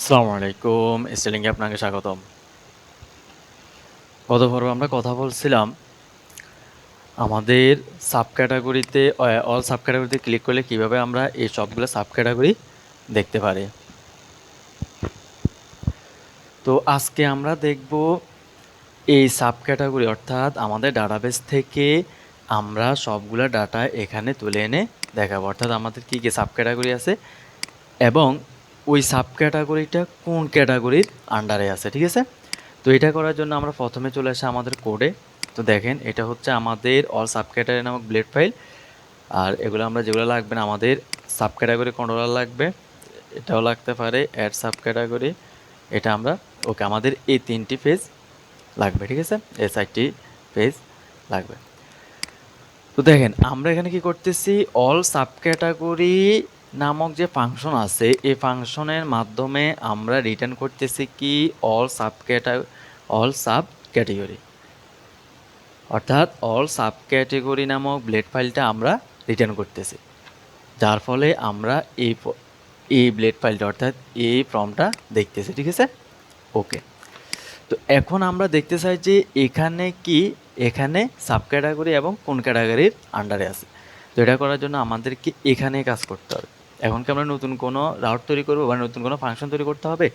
আসসালামু আলাইকুম। স্টাইলিংয়ে আপনাকে স্বাগতম। গত পর্বে আমরা কথা বলছিলাম আমাদের সাব ক্যাটেগরিতে অল সাব ক্যাটেগরিতে ক্লিক করলে কিভাবে আমরা এই সবগুলো সাব ক্যাটেগরি দেখতে পারি। তো আজকে আমরা দেখব এই সাব ক্যাটেগরি অর্থাৎ আমাদের ডাটাবেস থেকে আমরা সবগুলা ডাটা এখানে তুলে এনে দেখাবো। অর্থাৎ আমাদের কী কী সাব ক্যাটেগরি আছে এবং ওই সাব ক্যাটাগরিটা কোন ক্যাটাগরির আন্ডারে আছে, ঠিক আছে? তো এটা করার জন্য আমরা প্রথমে চলে আসি আমাদের কোডে। তো দেখেন এটা হচ্ছে আমাদের অল সাব ক্যাটাগরি নামক ব্লেড ফাইল। আর এগুলো আমরা যেগুলো লাগবে না, আমাদের সাব ক্যাটাগরি কন্ট্রোলার লাগবে, এটাও লাগতে পারে অ্যাড সাব ক্যাটাগরি, এটা আমরা ওকে আমাদের এই 3টি পেজ লাগবে, ঠিক আছে? এই 4টি পেজ লাগবে। তো দেখেন আমরা এখানে কি করতেছি, অল সাব ক্যাটাগরি নামক যে ফাংশন আছে এই ফাংশনের মাধ্যমে আমরা রিটার্ন করতেছি কি অল সাব ক্যাটাগরি, অর্থাৎ অল সাব ক্যাটাগরি নামক ব্লেড ফাইলটা আমরা রিটার্ন করতেছি, যার ফলে আমরা এই ব্লেড ফাইলটা অর্থাৎ এই ফর্মটা দেখতেছি, ঠিক আছে? ওকে। তো এখন আমরা দেখতে চাই যে এখানে সাব ক্যাটাগরি এবং কোন ক্যাটাগরির আন্ডারে আছে। তো এটা করার জন্য আমাদেরকে এখানে কাজ করতে হবে। এখন কি আমরা নতুন কোনো রাউট তৈরি করব বা নতুন কোনো ফাংশন তৈরি করতে হবে?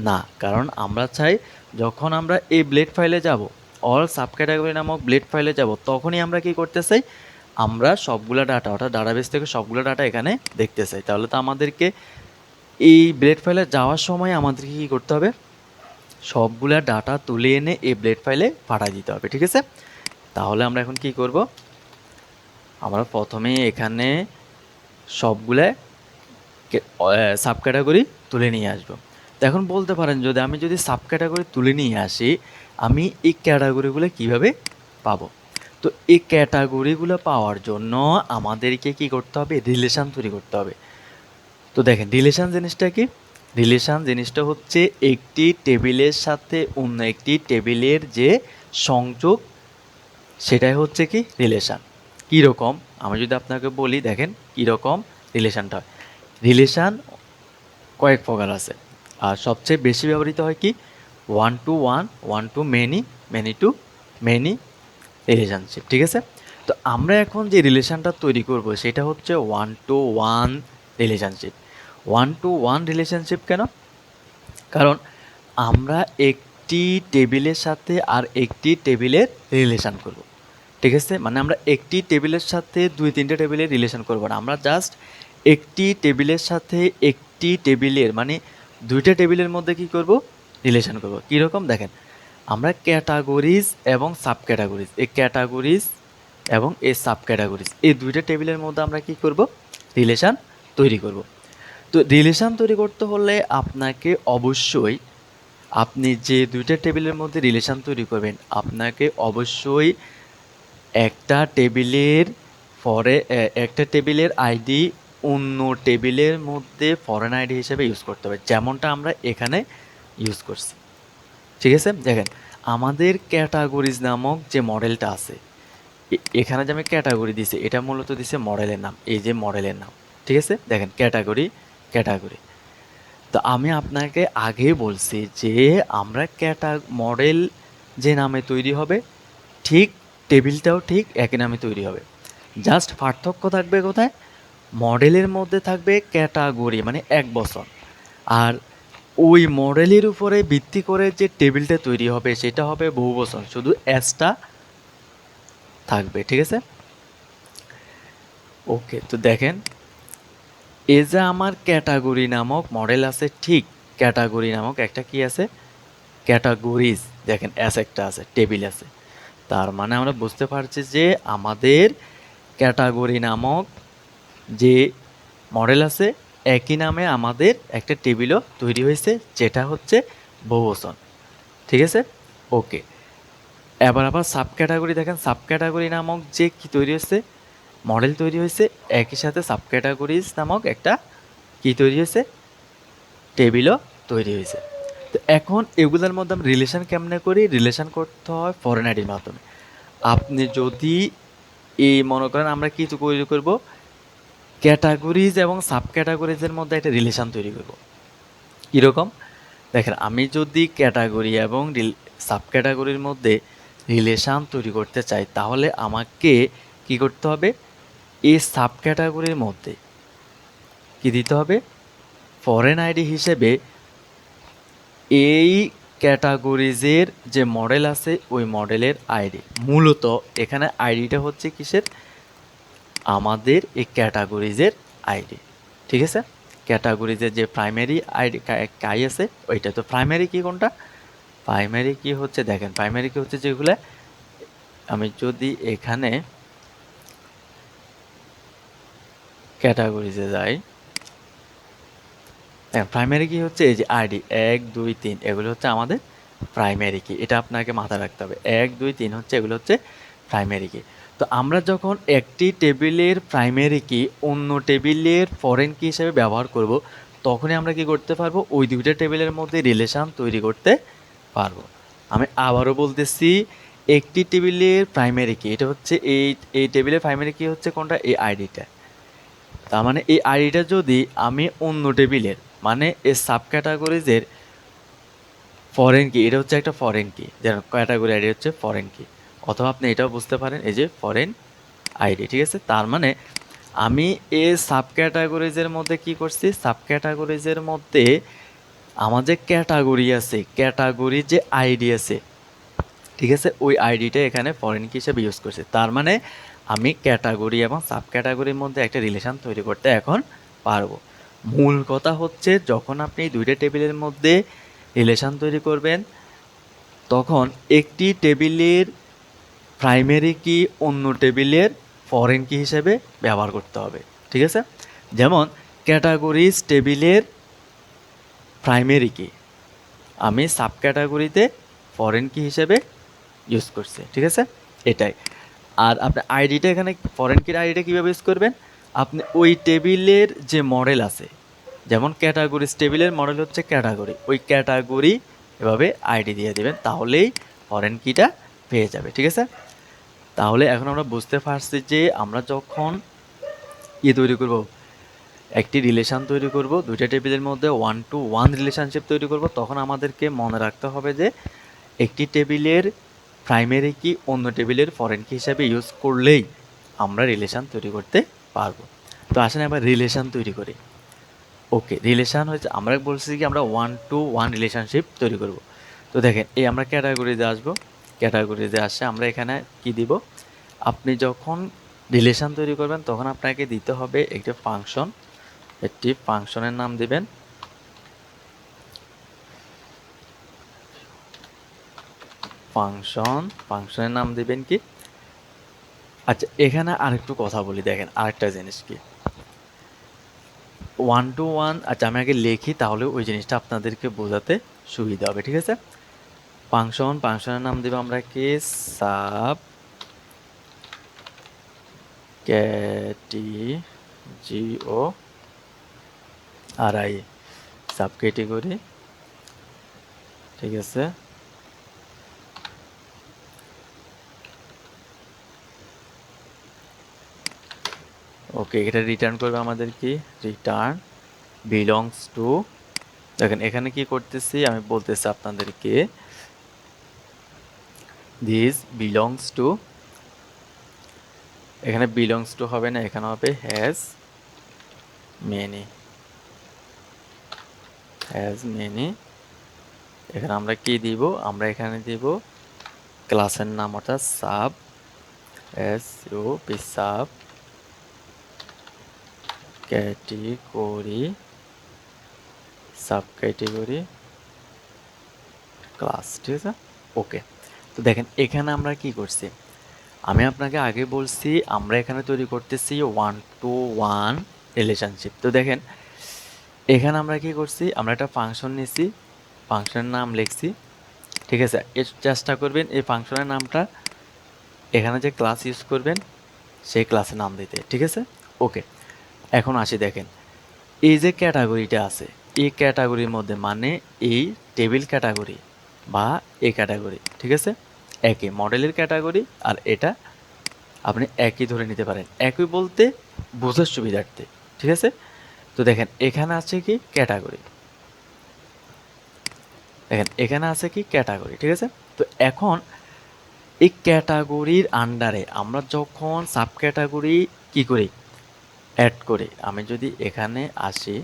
না, কারণ আমরা চাই যখন আমরা এই ব্লেড ফাইলে যাব, অল সাব ক্যাটাগরি নামক ব্লেড ফাইলে যাব, তখনই আমরা কি করতে চাই, আমরা সবগুলা ডাটা অর্থাৎ ডাটাবেস থেকে সবগুলো ডাটা এখানে দেখতে চাই। তাহলে তো আমাদেরকে এই ব্লেড ফাইলে যাওয়ার সময় আমাদেরকে কী করতে হবে, সবগুলা ডাটা তুলে এনে এই ব্লেড ফাইলে পাঠিয়ে দিতে হবে, ঠিক আছে? তাহলে আমরা এখন কি করব, আমরা প্রথমে এখানে সবগুলা সাব ক্যাটাগরি তুলে নিয়ে আসবো। তো এখন বলতে পারেন যদি সাব ক্যাটাগরি তুলে নিয়ে আসি, আমি এই ক্যাটাগরিগুলো কিভাবে পাবো? তো এই ক্যাটাগরিগুলো পাওয়ার জন্য আমাদেরকে কি করতে হবে, রিলেশন তৈরি করতে হবে। তো দেখেন রিলেশন জিনিসটা কি, রিলেশন জিনিসটা হচ্ছে একটি টেবিলের সাথে অন্য একটি টেবিলের যে সংযোগ, সেটাই হচ্ছে কি রিলেশান। কীরকম আমি যদি আপনাকে বলি, দেখেন কীরকম রিলেশানটা হয়। রিলেশান কয়েক প্রকার আছে, আর সবচেয়ে বেশি ব্যবহৃত হয় কি one to one, one to many, many to many relationship, ঠিক আছে? তো আমরা এখন যে রিলেশানটা তৈরি করব সেটা হচ্ছে one to one relationship. One to one relationship কেন? কারণ আমরা একটি টেবিলের সাথে আর একটি টেবিলের রিলেশান করব, ঠিক আছে? মানে আমরা একটি টেবিলের সাথে 2-3টে টেবিলের রিলেশান করব না, আমরা জাস্ট একটি টেবিলের সাথে একটি টেবিলের মানে 2টা টেবিলের মধ্যে কি করব, রিলেশান করব। কীরকম দেখেন, আমরা ক্যাটাগরিজ এবং সাব ক্যাটাগরিজ, এই ক্যাটাগরিজ এবং এই সাব ক্যাটাগরিজ এই 2টা টেবিলের মধ্যে আমরা কি করব, রিলেশান তৈরি করব। তো রিলেশান তৈরি করতে হলে আপনাকে অবশ্যই, আপনি যে 2টা টেবিলের মধ্যে রিলেশান তৈরি করবেন, আপনাকে অবশ্যই একটা টেবিলের আইডি অন্য টেবিলের মধ্যে ফরেন আইডি হিসেবে ইউজ করতে হবে, যেমনটা আমরা এখানে ইউজ করছি, ঠিক আছে? দেখেন আমাদের ক্যাটাগরিজ নামক যে মডেলটা আছে, এখানে যে আমি ক্যাটাগরি দিছি এটা মূলত দিছে মডেলের নাম, এই যে মডেলের নাম, ঠিক আছে? দেখেন ক্যাটাগরি, ক্যাটাগরি। তো আমি আপনাকে আগেই বলছি যে আমরা মডেল যে নামে তৈরি হবে, ঠিক টেবিলটাও ঠিক একই নামে তৈরি হবে, জাস্ট পার্থক্য থাকবে কোথায়, মডেলের মধ্যে থাকবে ক্যাটাগরি মানে 1 বছর, আর ওই মডেলের উপরে ভিত্তি করে যে টেবিলটা তৈরি হবে সেটা হবে বহু বছর, শুধু এসটা থাকবে, ঠিক আছে? ওকে। তো দেখেন এই যে আমার ক্যাটাগরি নামক মডেল আছে, ঠিক ক্যাটাগরি নামক একটা কি আছে, ক্যাটাগরিজ, দেখেন এস একটা আছে, টেবিল আছে, তার মানে আমরা বুঝতে পারছি যে আমাদের ক্যাটাগরি নামক যে মডেল আছে একই নামে আমাদের একটা টেবিলও তৈরি হয়েছে, যেটা হচ্ছে বহুবচন, ঠিক আছে? ওকে। এবার আবার সাব ক্যাটাগরি, দেখেন সাব ক্যাটাগরি নামক যে কি তৈরি হয়েছে, মডেল তৈরি হয়েছে, একই সাথে সাব ক্যাটাগরিজ নামক একটা কি তৈরি হয়েছে, টেবিলও তৈরি হয়েছে। তো এখন এগুলোর মধ্যে আমরা রিলেশন কেমনে করি, রিলেশন করতে হয় ফরেন আইডির মাধ্যমে। আপনি যদি এই মনে করেন আমরা কিছু তৈরি করব, ক্যাটাগরিজ এবং সাব ক্যাটাগরিজের মধ্যে একটা রিলেশন তৈরি করব, কীরকম দেখেন, আমি যদি ক্যাটাগরি এবং সাব ক্যাটাগরির মধ্যে রিলেশান তৈরি করতে চাই, তাহলে আমাকে কি করতে হবে, এই সাব ক্যাটাগরির মধ্যে কি দিতে হবে, ফরেন আইডি হিসেবে এই ক্যাটাগরিজের যে মডেল আছে ওই মডেলের আইডি। মূলত এখানে আইডিটা হচ্ছে কিসের, আমাদের এই ক্যাটাগরিজের আইডি। ঠিক আছে, ক্যাটাগরিজের যে প্রাইমারি আইডি কাই আছে ওইটা। তো প্রাইমারি কি কোনটা, প্রাইমারি কি হচ্ছে দেখেন, প্রাইমারি কি হচ্ছে যেগুলো, আমি যদি এখানে ক্যাটাগরিজে যাই, প্রাইমারি কি হচ্ছে এই যে আইডি 1 2 3, এগুলো হচ্ছে আমাদের প্রাইমারি কি। এটা আপনাকে মাথায় রাখতে হবে, 1 2 3 হচ্ছে এগুলো হচ্ছে প্রাইমারি কি। তো আমরা যখন একটি টেবিলের প্রাইমারি কি অন্য টেবিলের ফরেন কি হিসেবে ব্যবহার করব, তখনই আমরা কি করতে পারবো, ওই দুইটা টেবিলের মধ্যে রিলেশন তৈরি করতে পারবো। আমি আবারও বলতেছি, একটি টেবিলের প্রাইমারি কি এটা হচ্ছে এই টেবিলের প্রাইমারি কি হচ্ছে কোনটা, এই আইডিটা। তার মানে এই আইডিটা যদি আমি অন্য টেবিলের, মানে এই সাব ক্যাটাগরিজের ফরেন কি, এটা হচ্ছে একটা ফরেন কি, যেন ক্যাটাগরি আইডি হচ্ছে ফরেন কি, অথবা আপনি এটাও বুঝতে পারেন এই যে ফরেন আইডি। ঠিক আছে, তার মানে আমি এই সাব ক্যাটাগরিজের মধ্যে কি করছি, সাব ক্যাটাগরিজের মধ্যে আমার যে ক্যাটাগরি আছে, ক্যাটাগরি যে আইডি আছে, ঠিক আছে, ওই আইডিটা এখানে ফরেন কি হিসেবে ইউজ করছে। তার মানে আমি ক্যাটাগরি এবং সাব ক্যাটাগরির মধ্যে একটা রিলেশন তৈরি করতে এখন পারবো। মূল কথা হচ্ছে, যখন আপনি দুইটা টেবিলের মধ্যে রিলেশন তৈরি করবেন, তখন একটি টেবিলের প্রাইমারি কি অন্য টেবিলের ফরেন কি হিসেবে ব্যবহার করতে হবে। ঠিক আছে, যেমন ক্যাটাগরিজ টেবিলের প্রাইমারি কি আমি সাব ক্যাটাগরিতে ফরেন কি হিসেবে ইউজ করছি। ঠিক আছে, এটাই। আর আপনি আইডিটা এখানে ফরেন কির আইডিটা কীভাবে ইউজ করবেন, আপনি ওই টেবিলের যে মডেল আছে, যেমন ক্যাটাগরিজ টেবিলের মডেল হচ্ছে ক্যাটাগরি, ওই ক্যাটাগরি এভাবে আইডি দিয়ে দেবেন, তাহলেই ফরেন কিটা পেয়ে যাবে। ঠিক আছে, তাহলে এখন আমরা বুঝতে পারছি যে আমরা যখন তৈরি করব, একটি রিলেশান তৈরি করব, দুইটা টেবিলের মধ্যে 1 to 1 রিলেশনশিপ তৈরি করব, তখন আমাদেরকে মনে রাখতে হবে যে একটি টেবিলের প্রাইমারি কি অন্য টেবিলের ফরেন কি হিসাবে ইউজ করলেই আমরা রিলেশান তৈরি করতে পারবো। তো আসলে আমরা রিলেশান তৈরি করি। ওকে, রিলেশান হচ্ছে, আমরা বলছি কি আমরা 1 to 1 রিলেশনশিপ তৈরি করব। তো দেখেন, এই আমরা ক্যাটাগরিতে আসবো, ক্যাটাগরিতে আসে আমরা এখানে কি দিব, আপনি যখন রিলেশান তৈরি করবেন তখন আপনাকে দিতে হবে একটি ফাংশন, একটি ফাংশনের নাম দিবেন ফাংশনের নাম দিবেন কি, আচ্ছা এখানে আরেকটু কথা বলি, দেখেন আরেকটা জিনিস কি, 1 to 1, আচ্ছা আমি আগে লিখি, তাহলে ওই জিনিসটা আপনাদেরকে বোঝাতে সুবিধা হবে। ঠিক আছে, ফাংশনের নাম দিব আমরা কি, সাব ক্যাটিজিও আর আই, সাব ক্যাটেগরি। ঠিক আছে, ওকে, এটা রিটার্ন করবে আমাদের কি, রিটার্ন বিলংস টু, দেখেন এখানে কি করতেছি, আমি বলতেছি আপনাদেরকে দিস বিলংস টু, এখানে বিলংস টু হবে না, এখানে হবে হ্যাজ মেনি, এখানে আমরা কি দিব, আমরা এখানে দিব ক্লাসের নাম, অর্থাৎ sub sub category, sub category class. ঠিক আছে, ওকে। তো দেখেন এখানে আমরা কি করছি, আমি আপনাকে আগে বলছি আমরা এখানে তৈরি করতেছি 1 to 1 রিলেশনশিপ। তো দেখেন এখানে আমরা কি করছি, আমরা একটা ফাংশন নিছি, ফাংশনের নাম লিখছি। ঠিক আছে, চেষ্টা করবেন এই ফাংশনের নামটা এখানে যে ক্লাস ইউজ করবেন সেই ক্লাসের নাম দিতে। ঠিক আছে, ওকে। এখন আসি, দেখেন এই যে ক্যাটাগরিটা আছে, এই ক্যাটাগরির মধ্যে, মানে এই টেবিল ক্যাটাগরি বা এই ক্যাটাগরি, ঠিক আছে, একই মডেলের ক্যাটাগরি, আর এটা আপনি একই ধরে নিতে পারেন, একই বলতে বোঝার সুবিধার্থে। ঠিক আছে, তো দেখেন এখানে আছে কি ক্যাটাগরি, দেখেন এখানে আছে কি ক্যাটাগরি, ঠিক আছে। তো এখন এই ক্যাটাগরির আন্ডারে আমরা যখন সাব ক্যাটাগরি কি করি, অ্যাড করি। আমি যদি এখানে আসি,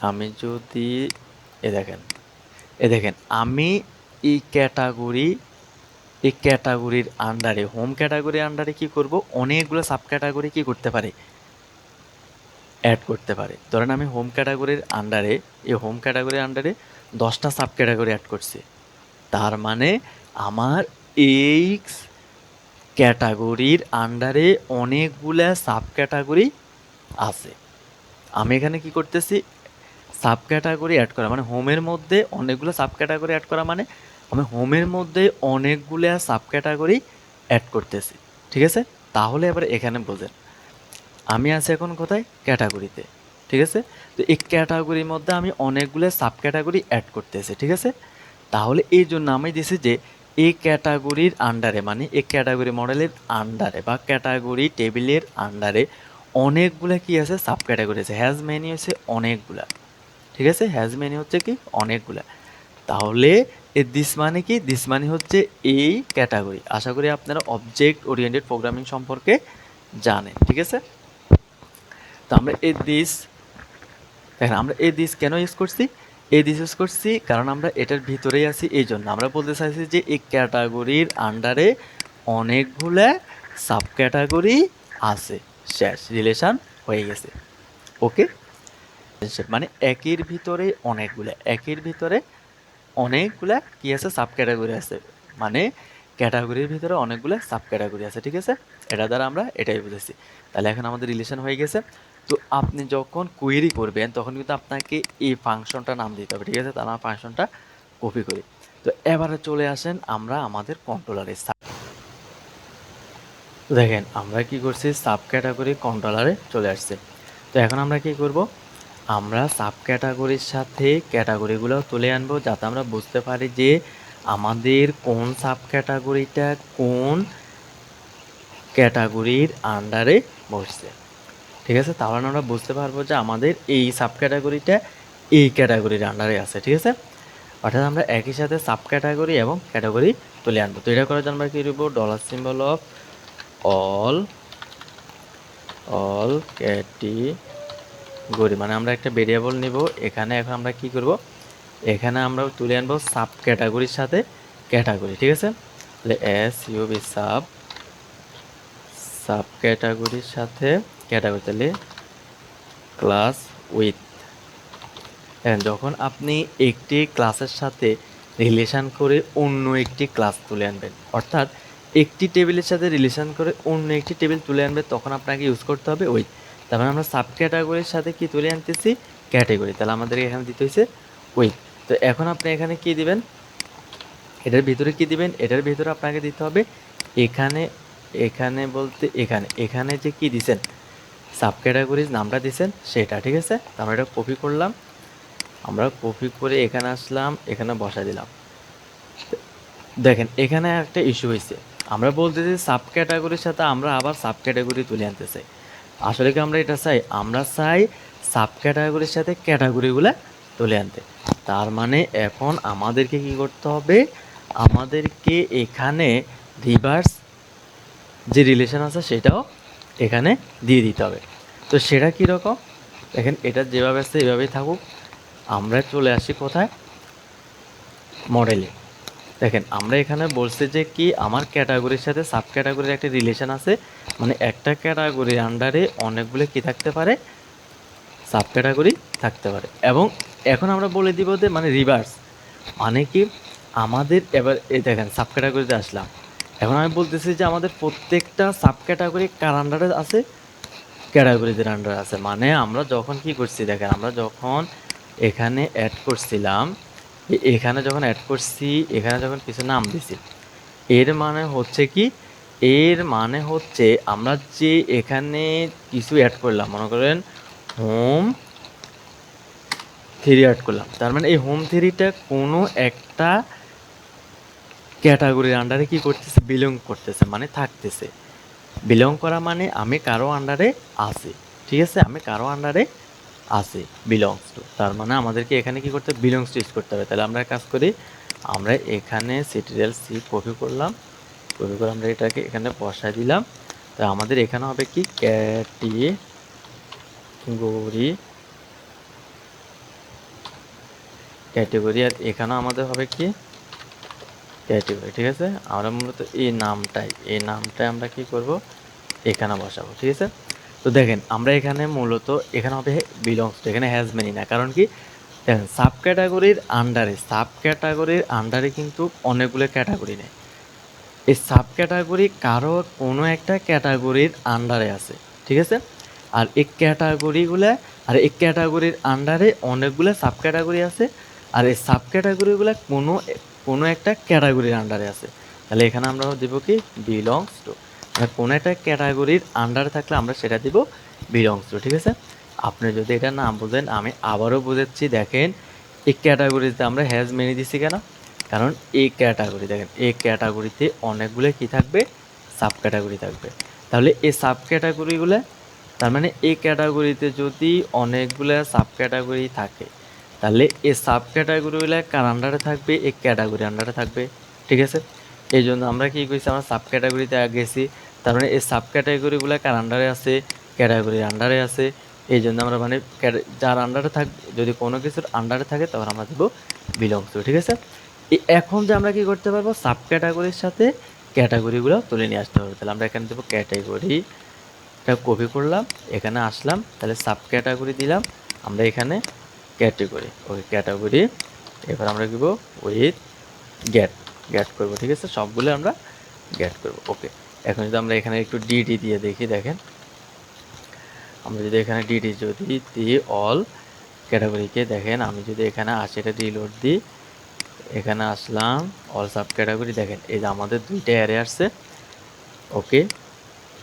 আমি যদি দেখেন আমি এই ক্যাটাগরি, এই ক্যাটাগরির আন্ডারে, হোম ক্যাটাগরির আন্ডারে কি করব, অনেকগুলো সাব ক্যাটাগরি কি করতে পারে, অ্যাড করতে পারে। ধরেন আমি হোম ক্যাটাগরির আন্ডারে, এই হোম ক্যাটাগরির আন্ডারে 10টা সাব ক্যাটাগরি অ্যাড করছি। তার মানে আমার এই ক্যাটাগরির আন্ডারে অনেকগুলা সাব ক্যাটাগরি আছে। আমি এখানে কি করতেছি, সাব ক্যাটাগরি অ্যাড করা মানে হোমের মধ্যে অনেকগুলো সাব ক্যাটাগরি অ্যাড করা মানে আমি হোমের মধ্যে অনেকগুলা সাব ক্যাটাগরি অ্যাড করতেছি, ঠিক আছে। তাহলে এবার এখানে বোঝেন আমি আছি এখন কোথায়, ক্যাটাগরিতে, ঠিক আছে। তো এই ক্যাটাগরির মধ্যে আমি অনেকগুলো সাব ক্যাটাগরি অ্যাড করতেছি, ঠিক আছে। তাহলে এই জন্য আমি দিছি যে এই ক্যাটাগরির আন্ডারে, মানে এই ক্যাটাগরি মডেলের আন্ডারে বা ক্যাটাগরি টেবিলের আন্ডারে অনেকগুলা কি আছে, সাব ক্যাটাগরি আছে। হ্যাজ মেনি হচ্ছে অনেকগুলা, ঠিক আছে। হ্যাজ মেনি হচ্ছে কি অনেকগুলা। তাহলে এ দিস মানে কি, দিস মানে হচ্ছে এই ক্যাটাগরি। আশা করি আপনারা অবজেক্ট ওরিয়েন্টেড প্রোগ্রামিং সম্পর্কে জানেন, ঠিক আছে। তো আমরা এই দিস, দেখেন আমরা এই দিস কেন ইউজ করছি, এই দিস ইউজ করছি কারণ আমরা এটার ভিতরেই আছি। এই জন্য আমরা বলতে চাইছি যে এই ক্যাটাগরির আন্ডারে অনেকগুলা সাব ক্যাটাগরি আছে, শেষ, রিলেশন হয়ে গেছে। ওকে, মানে একের ভিতরে অনেকগুলা, একের ভিতরে অনেকগুলা কি আছে, সাব ক্যাটাগরি আছে, মানে ক্যাটাগরির ভিতরে অনেকগুলো সাব ক্যাটাগরি আছে, ঠিক আছে। এটা দ্বারা আমরা এটাই বুঝেছি। তাহলে এখন আমাদের রিলেশন হয়ে গেছে। তো আপনি যখন কোয়েরি করবেন তখন কিন্তু আপনাকে এই ফাংশনটা নাম দিতে হবে, ঠিক আছে। তাহলে আমরা ফাংশনটা কপি করি। তো এবারে চলে আসেন আমরা আমাদের কন্ট্রোলারে। দেখেন আমরা কি করছি, সাব ক্যাটাগরি কন্ট্রোলারে চলে আসছে। তো এখন আমরা কি করব, আমরা সাব ক্যাটাগরির সাথে ক্যাটাগরিগুলো তুলে আনবো যাতে আমরা বুঝতে পারি যে আমাদের কোন সাব ক্যাটাগরিটা কোন ক্যাটাগরির আন্ডারে বসছে, ঠিক আছে। তাহলে আমরা বুঝতে পারবো যে আমাদের এই সাব ক্যাটাগরিটা এই ক্যাটাগরির আন্ডারে আছে, ঠিক আছে। অর্থাৎ আমরা একই সাথে সাব ক্যাটাগরি এবং ক্যাটাগরি তুলে আনবো। তো এটা করার জন্য আমরা কী দেবো, dollar symbol of all category, মানে আমরা একটা ভেরিয়েবল নিব এখানে। এখন আমরা কি করব, এখানে আমরা তুলে আনবো সাব ক্যাটাগরির সাথে ক্যাটাগরি, ঠিক আছে। তাহলে এস ইউবি সাব ক্যাটাগরির সাথে ক্যাটাগরি, তাহলে ক্লাস উইথ। যখন আপনি একটি ক্লাসের সাথে রিলেশন করে অন্য একটি ক্লাস তুলে আনবেন, অর্থাৎ একটি টেবিলের সাথে রিলেশন করে অন্য একটি টেবিল তুলে আনবে, তখন আপনাকে ইউজ করতে হবে উইথ। তার মানে আমরা সাব ক্যাটাগরির সাথে কি তুলে আনতেছি, ক্যাটাগরি। তাহলে আমাদের এখানে দিতে হয়েছে উইথ। তো এখন আপনি এখানে কি দিবেন, এটার ভিতরে কি দিবেন, এটার ভিতরে আপনাকে দিতে হবে এখানে, এখানে বলতে এখানে, এখানে যে কি দিছেন, সাব ক্যাটাগরির নামটা দিছেন সেটা, ঠিক আছে। আমরা এটা কপি করলাম, আমরা কপি করে এখানে আসলাম, এখানে বসা দিলাম। দেখেন এখানে একটা ইস্যু হয়েছে, আমরা বলতেছি সাব ক্যাটাগরির সাথে আমরা আবার সাব ক্যাটাগরি তুলে আনতে চাই। আসলে কি আমরা এটা চাই, আমরা চাই সাব ক্যাটাগরির সাথে ক্যাটাগরিগুলো তুলে আনতে। তার মানে এখন আমাদেরকে কি করতে হবে, আমাদেরকে এখানে রিভার্স যে রিলেশন আছে সেটাও এখানে দিয়ে দিতে হবে। তো সেটা কীরকম, দেখেন এটা যেভাবে আছে এভাবেই থাকুক। আমরা চলে আসি কোথায়, মডেলে। দেখেন আমরা এখানে বলছি যে কি আমার ক্যাটাগরির সাথে সাব ক্যাটাগরির একটা রিলেশন আছে, মানে একটা ক্যাটাগরির আন্ডারে অনেকগুলো কি থাকতে পারে, সাব ক্যাটাগরি থাকতে পারে। এবং এখন আমরা বলে দিব যে মানে রিভার্স, মানে কি আমাদের এবার এই দেখেন সাব ক্যাটাগরিতে আসলাম। এখন আমি বলতেছি যে আমাদের প্রত্যেকটা সাব ক্যাটাগরি কার আন্ডারে আছে, ক্যাটাগরিদের আন্ডারে আছে। মানে আমরা যখন কি করছি, দেখেন আমরা যখন এখানে অ্যাড করছিলাম, এখানে যখন অ্যাড করছি, এখানে যখন কিছু নাম দিছি, এর মানে হচ্ছে কি, এর মানে হচ্ছে আমরা যে এখানে কিছু অ্যাড করলাম, মনে করেন হোম থ্রি অ্যাড করলাম, তার মানে এই হোম থ্রিটা কোনো একটা ক্যাটাগরির আন্ডারে কি করতেছে, বিলং করতেছে, মানে থাকতেছে। বিলং করা মানে আমি কারো আন্ডারে আছি, ঠিক আছে, আমি কারো আন্ডারে আছে বিলংস টু, তার মানে আমাদেরকে এখানে কি করতে হবে, বিলংস টু ইউজ করতে হবে। তাহলে আমরা এক কাজ করি, আমরা এখানে সিটিএল সি কপি করলাম, কপি করে আমরা এটাকে এখানে বসায় দিলাম। তো আমাদের এখানে হবে কি ক্যাটেগরি, ক্যাটেগরি, আর এখানেও আমাদের হবে কি ক্যাটেগরি। ঠিক আছে, আমরা মূলত এই নামটাই আমরা কি করব, এখানে বসাবো। ঠিক আছে, তো দেখেন আমরা এখানে মূলত এখানে হবে বিলংস টু, এখানে হ্যাজ মেনি না, কারণ কি দেখেন সাব ক্যাটাগরির আন্ডারে কিন্তু অনেকগুলো ক্যাটাগরি নেই। এই সাব ক্যাটাগরি কারো কোনো একটা ক্যাটাগরির আন্ডারে আছে। ঠিক আছে, আর এই ক্যাটাগরির আন্ডারে অনেকগুলো সাব ক্যাটাগরি আছে, আর এই সাব ক্যাটাগরিগুলো কোনো একটা ক্যাটাগরির আন্ডারে আছে। তাহলে এখানে আমরা দেবো কি বিলংস টু, মানে কোনো একটা ক্যাটাগরির আন্ডারে থাকলে আমরা সেটা দিব বিলংস টু। ঠিক আছে, আপনি যদি এটা না বোঝেন আমি আবারও বোঝাচ্ছি। দেখেন এই ক্যাটাগরিতে আমরা হ্যাজ মেনি দিচ্ছি কেন, কারণ এই ক্যাটাগরি দেখেন এই ক্যাটাগরিতে অনেকগুলো কি থাকবে, সাব ক্যাটাগরি থাকবে। তাহলে এই সাব ক্যাটাগরিগুলো, তার মানে এই ক্যাটাগরিতে যদি অনেকগুলো সাব ক্যাটাগরি থাকে, তাহলে এই সাব ক্যাটাগরিগুলো কার আন্ডারে থাকবে, এই ক্যাটাগরি আন্ডারে থাকবে। ঠিক আছে, এই জন্য আমরা কি করেছি, আমরা সাব ক্যাটাগরিতে গেছি, তার মানে এই সাব ক্যাটাগরিগুলো কার আন্ডারে আছে, ক্যাটাগরির আন্ডারে আছে। এই জন্য আমরা মানে যার আন্ডারে থাকবে, যদি কোনো কিছুর আন্ডারে থাকে তখন আমরা দেবো বিলংস টু। ঠিক আছে, এখন যে আমরা কি করতে পারবো, সাব ক্যাটাগরির সাথে ক্যাটাগরিগুলো তুলে নিয়ে আসতে পারবো। তাহলে আমরা এখানে দেবো ক্যাটাগরি, এটা কপি করলাম, এখানে আসলাম, তাহলে সাব ক্যাটাগরি দিলাম, আমরা এখানে ক্যাটাগরি, ওই ক্যাটাগরি, এবার আমরা দিব উইথ গেট, গেট করবো। ঠিক আছে, সবগুলো আমরা গেট করবো। ওকে, এখন যদি আমরা এখানে একটু ডিডি দিয়ে দেখি, দেখেন আমরা যদি এখানে ডিডি যদি দিই অল ক্যাটাগরিকে, দেখেন আমি যদি এখানে আসি, এটা রিলোড দিই, এখানে আসলাম অল সাব ক্যাটাগরি, দেখেন এই যে আমাদের দুইটা অ্যারে আসছে। ওকে,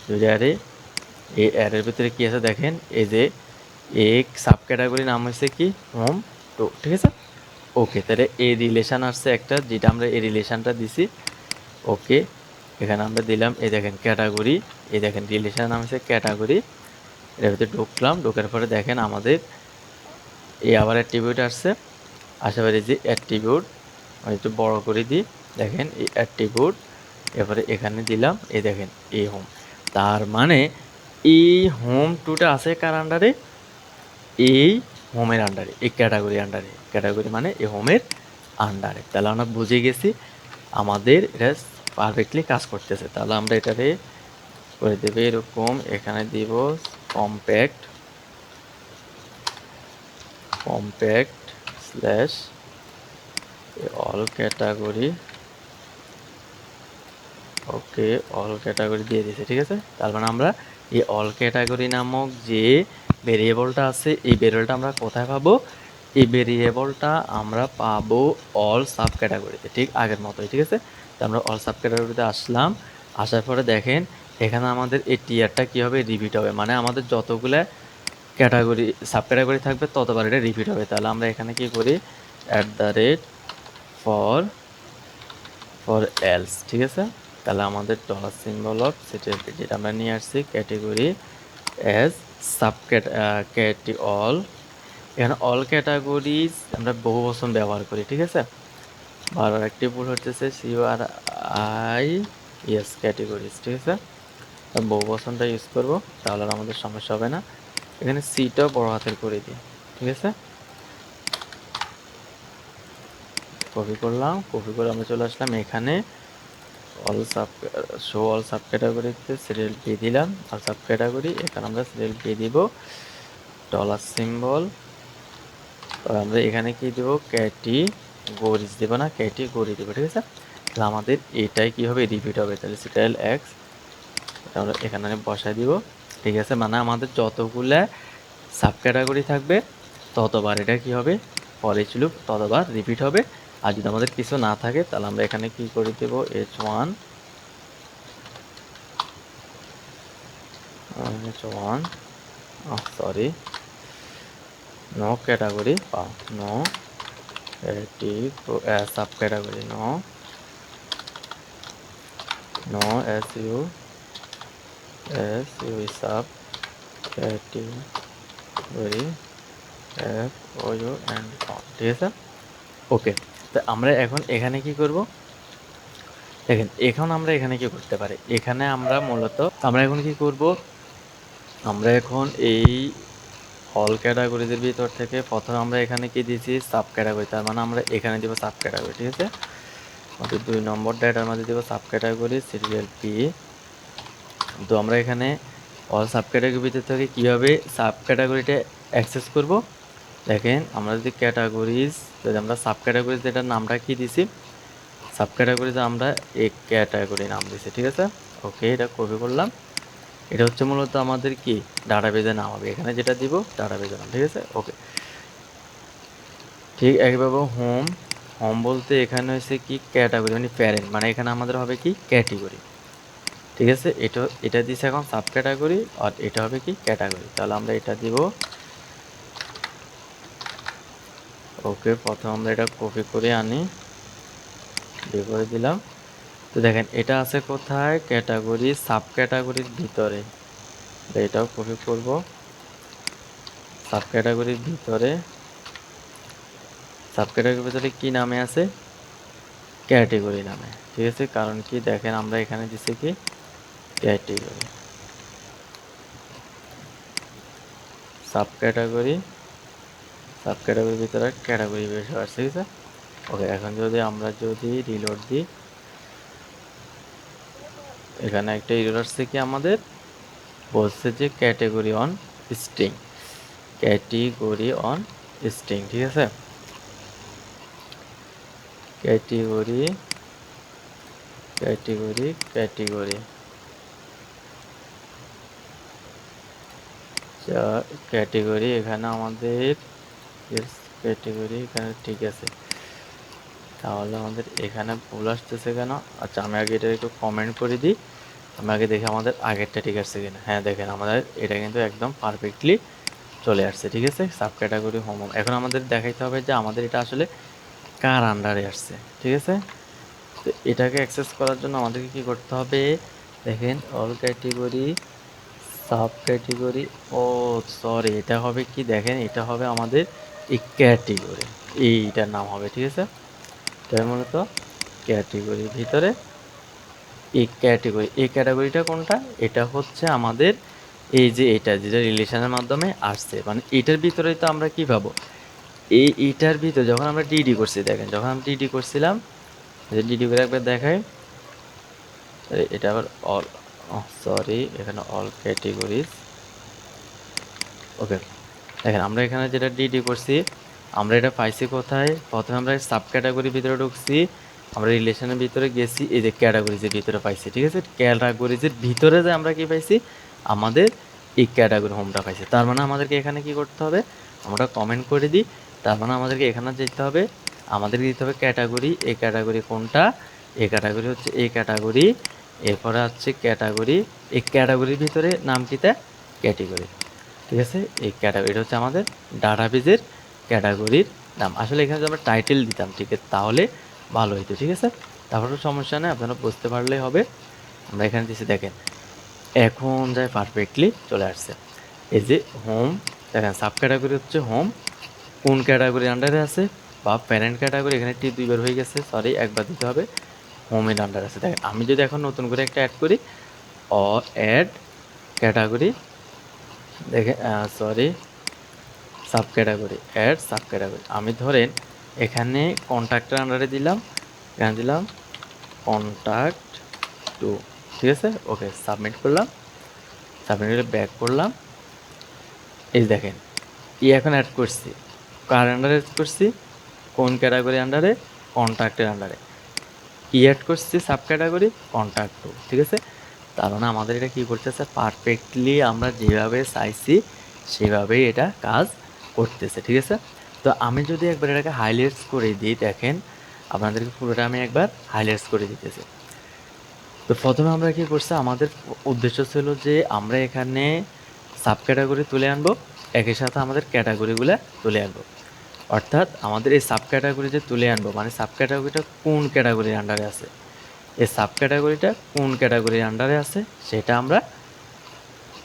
দুইটা অ্যারে, এই অ্যারের ভিতরে কি আছে দেখেন, এই যে এক সাব ক্যাটাগরি নাম হয়েছে কি হোম টু। ঠিক আছে, ওকে, তাহলে এই রিলেশন আসছে একটা, যেটা আমরা এই রিলেশনটা দিছি। ওকে, এখানে আমরা দিলাম, এই দেখেন ক্যাটাগরি, এই দেখেন রিলেশন নাম হচ্ছে ক্যাটাগরি, এর ভিতরে ঢুকলাম, ঢোকার পরে দেখেন আমাদের এই আবার অ্যাট্রিবিউট আসছে, আশেপাশে যে অ্যাট্রিবিউট আমি একটু বড় করে দিই, দেখেন এই অ্যাট্রিবিউট, এরপরে এখানে দিলাম, এই দেখেন এই হোম। তার মানে এই হোম টুটা আছে কার আন্ডারে, এই হোমের আন্ডারে, এই ক্যাটাগরি আন্ডারে, ক্যাটাগরি মানে এই হোমের আন্ডারে। তাহলে আমরা বুঝে গেছি আমাদের এটা পারফেক্টলি কাজ করতেছে। তাহলে আমরা এটারে করে দেবে এরকম, এখানে দিব compact, compact slash all category. Okay, all category দিয়ে দিয়েছে। ঠিক আছে, তার মানে আমরা এই অল ক্যাটাগরি নামক যে ভেরিয়েবলটা আছে, এই ভেরিয়েবলটা আমরা কোথায় পাবো, এই ভেরিয়েবলটা আমরা পাবো অল সাব ক্যাটাগরিতে, ঠিক আগের মতোই। ঠিক আছে, তো আমরা অল সাব ক্যাটাগরিতে আসলাম, আসার পরে দেখেন এখানে আমাদের এই টিয়ারটা কী হবে, রিপিট হবে, মানে আমাদের যতগুলো ক্যাটাগরি সাব ক্যাটাগরি থাকবে ততবার এটা রিপিট হবে। তাহলে আমরা এখানে কি করি, ফর এলস। ঠিক আছে, তাহলে আমাদের ডলার সিম্বল অফ সেটা যেটা আমরা নিয়ে আসছি ক্যাটেগরি অ্যাজ সাব ক্যাটি অল, এখানে অল ক্যাটাগরিজ আমরা বহু বচন ব্যবহার করি। ঠিক আছে, বারবার একটি ভুল হচ্ছে CURI ক্যাটেগরিজ। ঠিক আছে, বহু বচনটা ইউজ করবো, তাহলে আর আমাদের সমস্যা হবে না। এখানে সিটাও বড় হাতের করে দিই। ঠিক আছে, কপি করলাম, কপি করে আমরা চলে আসলাম এখানে all sub show all sub ক্যাটাগরিতে সিরিয়াল পি দিলাম, অল সাব ক্যাটাগরি, এখানে আমরা সিরিয়াল পি দিব, ডলার সিম্বল, আমরা এখানে কি দেবো, ক্যাটেগরিজ দেবো না, ক্যাটেগরি দেবো। ঠিক আছে, তাহলে আমাদের এটাই কি হবে, রিপিট হবে। তাহলে সিরিয়াল এক্স আমরা এখানে বসাই দিব। ঠিক আছে, মানে আমাদের যতগুলা সাব ক্যাটাগরি থাকবে ততবার এটা কি হবে, ফর লুপ ততবার রিপিট হবে। আর যদি আমাদের কিছু না থাকে তাহলে আমরা এখানে কি করে দেব, H1 sorry no category, no sub category, no SU sub category F O U N on, ঠিক আছে। ওকে, তো আমরা এখন এখানে কি করব, দেখেন এখন আমরা এখানে কি করতে পারি, এখানে আমরা মূলত আমরা এখন কি করব, আমরা এখন এই অল ক্যাটাগরিজের ভিতর থেকে প্রথমে আমরা এখানে কি দিয়েছি সাব ক্যাটাগরি, তার মানে আমরা এখানে দিব সাব ক্যাটাগরি, ঠিক আছে। আমাদের 2 নম্বর ডাটার মধ্যে দিব সাব ক্যাটাগরি সিরিয়াল পি। তো আমরা এখানে অল সাব ক্যাটাগরির ভিতর থেকে কীভাবে সাব ক্যাটাগরিটা অ্যাক্সেস করব, দেখেন আমরা যদি ক্যাটাগরিজ, যদি আমরা সাব ক্যাটাগরিজ এটার নামটা কি দিছি, সাব ক্যাটাগরিতে আমরা এই ক্যাটাগরি নাম দিছি, ঠিক আছে। ওকে, এটা কপি করলাম, এটা হচ্ছে মূলত আমাদের কি ডাটাবেজের নাম হবে, এখানে যেটা দিব ডাটাবেজের নাম, ঠিক আছে। ওকে, ঠিক একইভাবে হোম, হোম বলতে এখানে হচ্ছে কি ক্যাটাগরি মানে প্যারেন্ট, মানে এখানে আমাদের হবে কি ক্যাটেগরি, ঠিক আছে। এটা দিচ্ছে এখন সাব ক্যাটাগরি, আর এটা হবে কি ক্যাটাগরি, তাহলে আমরা এটা দিব। ওকে, প্রথমে আমরা এটা কপি করে আনি, বের করে দিলাম। তো দেখেন এটা আছে কোথায়, ক্যাটাগরি সাব ক্যাটাগরির ভিতরে, এটাও কপি করব, সাব ক্যাটাগরির ভিতরে, সাব ক্যাটাগরির ভিতরে কি নামে আছে, ক্যাটেগরি নামে, ঠিক আছে। কারণ কি দেখেন আমরা এখানে দিচ্ছি কি ক্যাটেগরি, সাব ক্যাটাগরি, সাব ক্যাটাগরির ভিতরে ক্যাটাগরি বেশি আসছে, ঠিক আছে। ওকে, এখন যদি আমরা যদি রিলোড দিই, এখানে একটা এরর আসছে কি আমাদের বলছে যে category on string, category on string, ঠিক আছে। ক্যাটেগরি ক্যাটেগরি ক্যাটেগরি ক্যাটেগরি এখানে আমাদের ক্যাটেগরি এখানে ঠিক আছে, তাহলে আমাদের এখানে ভুল আসতেছে কেন। আচ্ছা, আমি আগে এটা একটু কমেন্ট করে দিই, আমি আগে দেখি আমাদের আগেরটা ঠিক আসছে কিনা। হ্যাঁ, দেখেন আমাদের এটা কিন্তু একদম পারফেক্টলি চলে আসছে, ঠিক আছে। সাব ক্যাটাগরি হোম, এখন আমাদের দেখাইতে হবে যে আমাদের এটা আসলে কার আন্ডারে আসছে, ঠিক আছে। তো এটাকে অ্যাক্সেস করার জন্য আমাদেরকে কি করতে হবে, দেখেন অল ক্যাটেগরি সাব ক্যাটেগরি, ও সরি, এটা হবে কি দেখেন, এটা হবে আমাদের এই ক্যাটেগরি, এইটার নাম হবে, ঠিক আছে। তাই মূলত ক্যাটেগরির ভিতরে এই ক্যাটাগরিটা কোনটা, এটা হচ্ছে আমাদের এই যে এটা যেটা রিলেশনের মাধ্যমে আসছে, মানে এটার ভিতরেই তো আমরা কি পাবো, এইটার ভিতরে যখন আমরা ডিডি করছি, দেখেন যখন আমরা ডিডি করছিলাম, ডিডি করে একবার দেখাই, এটা আবার অল, সরি এখানে অল ক্যাটেগরিজ। ওকে, দেখেন আমরা এখানে যেটা ডিডি করছি, আমরা এটা পাইছি কোথায়, প্রথমে আমরা সাব ক্যাটাগরির ভিতরে ঢুকছি, আমরা রিলেশনের ভিতরে গেছি, এই যে ক্যাটাগরিজের ভিতরে পাইছি, ঠিক আছে। ক্যাটাগরিজের ভিতরে যে আমরা কি পাইছি, আমাদের এই ক্যাটাগরি হোমটা পাইছি, তার মানে আমাদেরকে এখানে কি করতে হবে, আমরা কমেন্ট করে দিই, তার মানে আমাদেরকে এখানে যেতে হবে, আমাদেরকে দিতে হবে ক্যাটাগরি, এই ক্যাটাগরি কোনটা, এই ক্যাটাগরি হচ্ছে এই ক্যাটাগরি, এরপরে হচ্ছে ক্যাটাগরি, এই ক্যাটাগরির ভিতরে নাম কিটা ক্যাটেগরি, ঠিক আছে। এই ক্যাটাগরি এটা হচ্ছে আমাদের ডাটাবেজের ক্যাটাগরির নাম। আসলে এখানে যদি আমরা টাইটেল দিতাম, ঠিক আছে, তাহলে ভালো হতো, ঠিক আছে। তারপরে সমস্যা নেই, আপনারা বুঝতে পারলেই হবে। আমরা এখানে দিচ্ছি, দেখেন এখন যায় পারফেক্টলি চলে আসছে। এই যে হোম, দেখেন সাব ক্যাটাগরি হচ্ছে হোম, কোন ক্যাটাগরির আন্ডারে আছে, বা প্যারেন্ট ক্যাটাগরি, এখানে টি দুইবার হয়ে গেছে, সরি একবার দিতে হবে, হোমের আন্ডার আছে। দেখেন আমি যদি এখন নতুন করে একটা অ্যাড করি, অ্যাড ক্যাটাগরি, দেখেন sorry sub category, add sub category, আমি ধরেন এখানে কন্ট্যাক্টের আন্ডারে দিলাম, এখানে দিলাম কন্ট্যাক্ট টু, ঠিক আছে। ওকে, সাবমিট করলাম, সাবমিট করে ব্যাক করলাম, এই দেখেন এখন অ্যাড করছি, কার আন্ডারে অ্যাড করছি, কোন ক্যাটাগরি আন্ডারে, কন্ট্যাক্টের আন্ডারে, কি অ্যাড করছি সাব ক্যাটাগরি কন্ট্যাক্ট টু, ঠিক আছে। তার মানে আমাদের এটা কী করতেছে, পারফেক্টলি আমরা যেভাবে চাইছি সেভাবেই এটা কাজ করতেছে, ঠিক আছে। তো আমি যদি একবার এটাকে হাইলাইটস করে দিই, দেখেন আপনাদেরকে পুরোটা আমি একবার হাইলাইটস করে দিতেছি। তো প্রথমে আমরা কী করছি, আমাদের উদ্দেশ্য ছিল যে আমরা এখানে সাব ক্যাটাগরি তুলে আনবো, একই সাথে আমাদের ক্যাটাগরিগুলো তুলে আনবো, অর্থাৎ আমাদের এই সাব ক্যাটাগরি যে তুলে আনবো, মানে সাব ক্যাটাগরিটা কোন ক্যাটাগরির আন্ডারে আছে, এই সাব ক্যাটাগরিটা কোন ক্যাটাগরির আন্ডারে আছে সেটা আমরা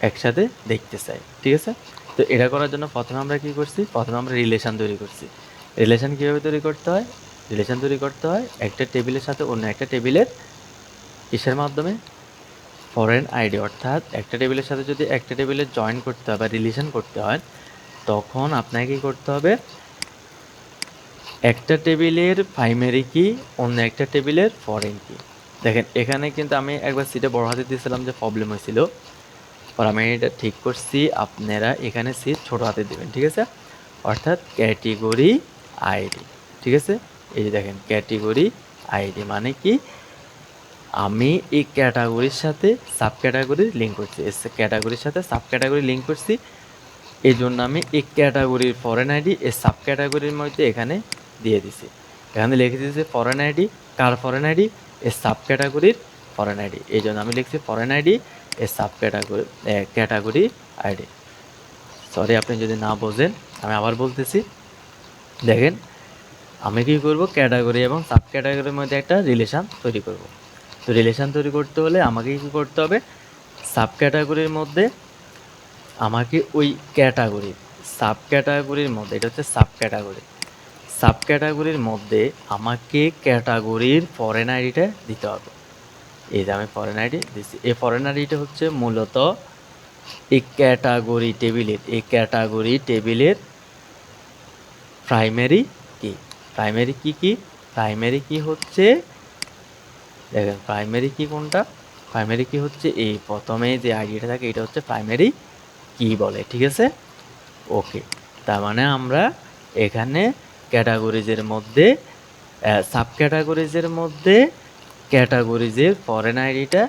একসাথে দেখতে চাই, ঠিক আছে। তো এটা করার জন্য প্রথমে আমরা কি করছি, প্রথমে আমরা রিলেশন তৈরি করছি। রিলেশন কীভাবে তৈরি করতে হয়, রিলেশন তৈরি করতে হয় একটা টেবিলের সাথে অন্য একটা টেবিলের কিসের মাধ্যমে, ফরেন আইডি। অর্থাৎ একটা টেবিলের সাথে যদি একটা টেবিলে জয়েন করতে হয় বা রিলেশন করতে হয়, তখন আপনাকে কী করতে হবে, একটা টেবিলের প্রাইমারি কি অন্য একটা টেবিলের ফরেন কি। দেখেন এখানে কিন্তু আমি একবার সিটে বড় হাতে দিয়েছিলাম যে প্রবলেম হয়েছিল, আর আমি এটা ঠিক করছি, আপনারা এখানে সিট ছোট হাতে দেবেন, ঠিক আছে। অর্থাৎ ক্যাটেগরি আইডি, ঠিক আছে। এই যে দেখেন ক্যাটেগরি আইডি মানে কি, আমি এই ক্যাটাগরির সাথে সাব ক্যাটাগরি লিঙ্ক করছি, ক্যাটাগরির সাথে সাব ক্যাটাগরি লিঙ্ক করছি, এই জন্য আমি এই ক্যাটাগরির ফরেন আইডি এই সাব ক্যাটাগরির মধ্যে এখানে দিয়ে দিছি। এখানে লিখে দিয়েছি ফরেন আইডি, কার ফরেন আইডি, এই সাব ক্যাটাগরির ফরেন আইডি, এই জন্য আমি লিখছি ফরেন আইডি এই sub category category ID. Sorry আপনি যদি না বোঝেন আমি আবার বলতেছি। দেখেন আমি কী করব, ক্যাটাগরি এবং সাব ক্যাটাগরির মধ্যে একটা রিলেশান তৈরি করব। তো রিলেশান তৈরি করতে হলে আমাকে কী করতে হবে, সাব ক্যাটাগরির মধ্যে আমাকে ওই ক্যাটাগরির সাব ক্যাটাগরির মধ্যে, এটা হচ্ছে সাব ক্যাটাগরি, সাব ক্যাটাগরির মধ্যে আমাকে ক্যাটাগরির ফরেন আইডিটা দিতে হবে। এই যে আমি ফরেন আইডি দিচ্ছি, এই ফরেন আইডিটা হচ্ছে মূলত এই ক্যাটাগরি টেবিলের প্রাইমারি কি। প্রাইমারি কি প্রাইমারি কি হচ্ছে, দেখেন প্রাইমারি কি কোনটা, প্রাইমারি কি হচ্ছে এই প্রথমে যে আইডিটা থাকে এটা হচ্ছে প্রাইমারি কি বলে, ঠিক আছে। ওকে, তার মানে আমরা এখানে ক্যাটাগরিজের মধ্যে সাব ক্যাটাগরিজের মধ্যে ক্যাটাগরিজের ফরেন আইডিটা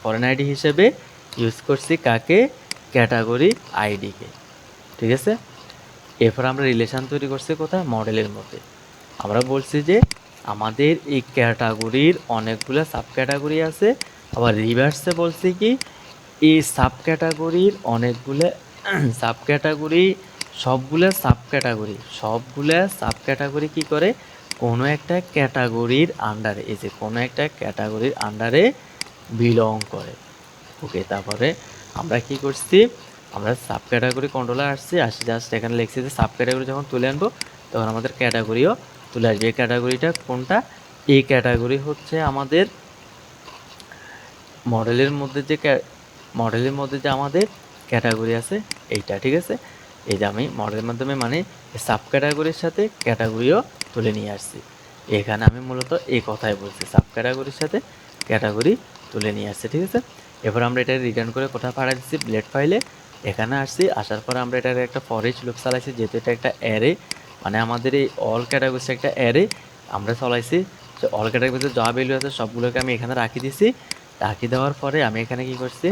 ফরেন আইডি হিসেবে ইউজ করছি কাকে, ক্যাটাগরি আইডিকে, ঠিক আছে। এরপর আমরা রিলেশান তৈরি করছি কোথায়, মডেলের মধ্যে। আমরা বলছি যে আমাদের এই ক্যাটাগরির অনেকগুলো সাব ক্যাটাগরি আছে, আবার রিভার্সে বলছি কি এই সাব ক্যাটাগরির অনেকগুলো সাব ক্যাটাগরি, সবগুলো সাব ক্যাটাগরি কী করে, কোনো একটা ক্যাটাগরির আন্ডারে, এই যে কোনো একটা ক্যাটাগরির আন্ডারে বিলং করে। ওকে, তারপরে আমরা কি করছি, আমরা সাব ক্যাটাগরি কন্ট্রোলে আসছি জাস্ট এখানে লিখছি যে সাব ক্যাটাগরি যখন তুলে আনবো তখন আমাদের ক্যাটাগরিও তুলে আসবে। এই ক্যাটাগরিটা কোনটা, এই ক্যাটাগরি হচ্ছে আমাদের মডেলের মধ্যে যে আমাদের ক্যাটাগরি আছে এইটা, ঠিক আছে। এই যে আমি মডেলের মাধ্যমে মানে সাব ক্যাটাগরির সাথে ক্যাটাগরিও তুলে নিয়ে আসছি। এখানে আমি মূলত এই কথাই বলছি, সাব ক্যাটাগরির সাথে ক্যাটাগরি তুলে নিয়ে আসছি, ঠিক আছে। এরপর আমরা এটা রিটার্ন করে কোথায় পাঠিয়ে দিচ্ছি, ব্লেড ফাইলে এখানে আসছি। আসার পর আমরা এটার একটা ফর ইচ লুপ চালাইছি, যেহেতু এটা একটা অ্যারে, মানে আমাদের এই অল ক্যাটাগরিস একটা অ্যারে আমরা চালাইছি। তো অল ক্যাটাগরিতে যা ভ্যালু আছে সবগুলোকে আমি এখানে রাখি দিছি। রাখি দেওয়ার পরে আমি এখানে কি করছি,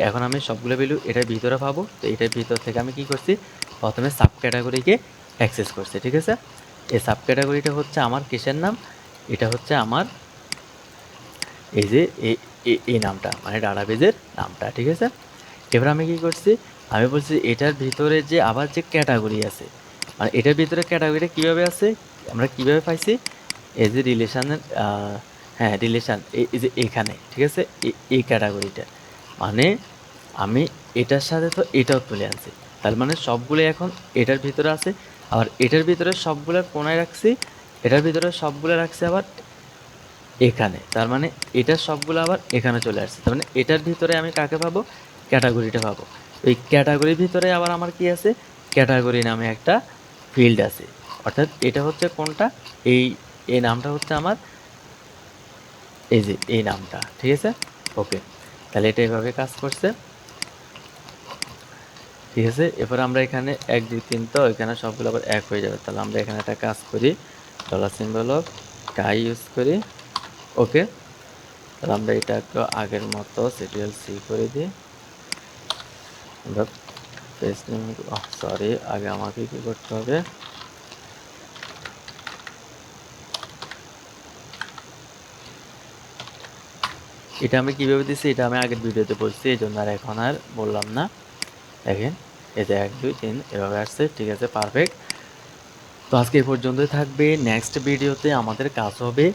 এখন আমি সবগুলো ভ্যালু এটার ভিতরে পাবো। তো এটার ভিতর থেকে আমি কি করছি, প্রথমে সাব ক্যাটাগরিকে অ্যাক্সেস করছি, ঠিক আছে। এই সাব ক্যাটাগরিটা হচ্ছে আমার কিসের নাম, এটা হচ্ছে আমার এই যে এই নামটা, মানে ডাটাবেজের নামটা, ঠিক আছে। এবার আমি কি করছি, আমি বলছি এটার ভিতরে যে আবার যে ক্যাটাগরি আছে, মানে এটার ভিতরে ক্যাটাগরিটা কীভাবে আছে, আমরা কীভাবে পাইছি, এই যে রিলেশানের, হ্যাঁ রিলেশান, এই যে এখানে, ঠিক আছে, এই ক্যাটাগরিটা, মানে আমি এটার সাথে তো এটাও তুলে আনছি, তার মানে সবগুলো এখন এটার ভিতরে আছে। আবার এটার ভিতরে সবগুলো কোনায় রাখছি, এটার ভিতরে সবগুলো রাখছি আবার এখানে, তার মানে এটার সবগুলো আবার এখানে চলে আসছে। তার মানে এটার ভিতরে আমি কাকে পাবো, ক্যাটাগরিটা পাবো। ওই ক্যাটাগরির ভিতরে আবার আমার কি আছে, ক্যাটাগরি নামে একটা ফিল্ড আছে। অর্থাৎ এটা হচ্ছে কোনটা, এই নামটা হচ্ছে আমার এই যে এই নামটা, ঠিক আছে। ওকে, তাহলে এটা এভাবে কাজ করছে, ঠিক আছে। এরপর আমরা এখানে 1 2 3 তো এখানে সবগুলো আবার এক হয়ে যাবে। তাহলে আমরা এখানে একটা কাজ করি, ডলার সিম্বল অফ টাই ইউজ করি। ওকে, তাহলে আমরা এটা একটু আগের মতো সিরিয়াল সি করে দিই। আমরা পেজ নেম, সরি আগে আমাকে কি করতে হবে, এটা আমি কীভাবে দিচ্ছি এটা আমি আগের ভিডিওতে বলছি, এই জন্য আর এখন আর বললাম না। দেখেন এই যে 1 2 3 এভাবে আসছে, ঠিক আছে, পারফেক্ট। তো আজকে এই পর্যন্তই থাকবে। নেক্সট ভিডিওতে আমাদের কাজ হবে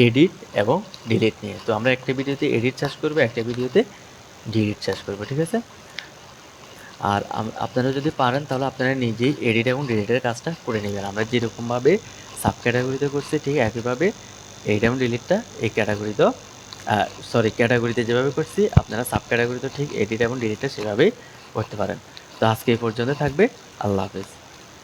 এডিট এবং ডিলিট নিয়ে। তো আমরা একটা ভিডিওতে এডিট চাষ করবো, একটা ভিডিওতে ডিলিট চাষ করবো, ঠিক আছে। আর আপনারা যদি পারেন তাহলে আপনারা নিজেই এডিট এবং ডিলিটের কাজটা করে নেবেন। আমরা যেরকমভাবে সাব ক্যাটাগরিতে করছি ঠিক একইভাবে এডিট এবং ডিলিটটা এই ক্যাটাগরিতেও ক্যাটাগরিতে যেভাবে করছি আপনারা সাব ক্যাটাগরিতেও ঠিক এডিট এবং ডিলিটটা সেভাবেই করতে পারেন। তো আজকে এই পর্যন্ত থাকবে। আল্লাহ হাফেজ।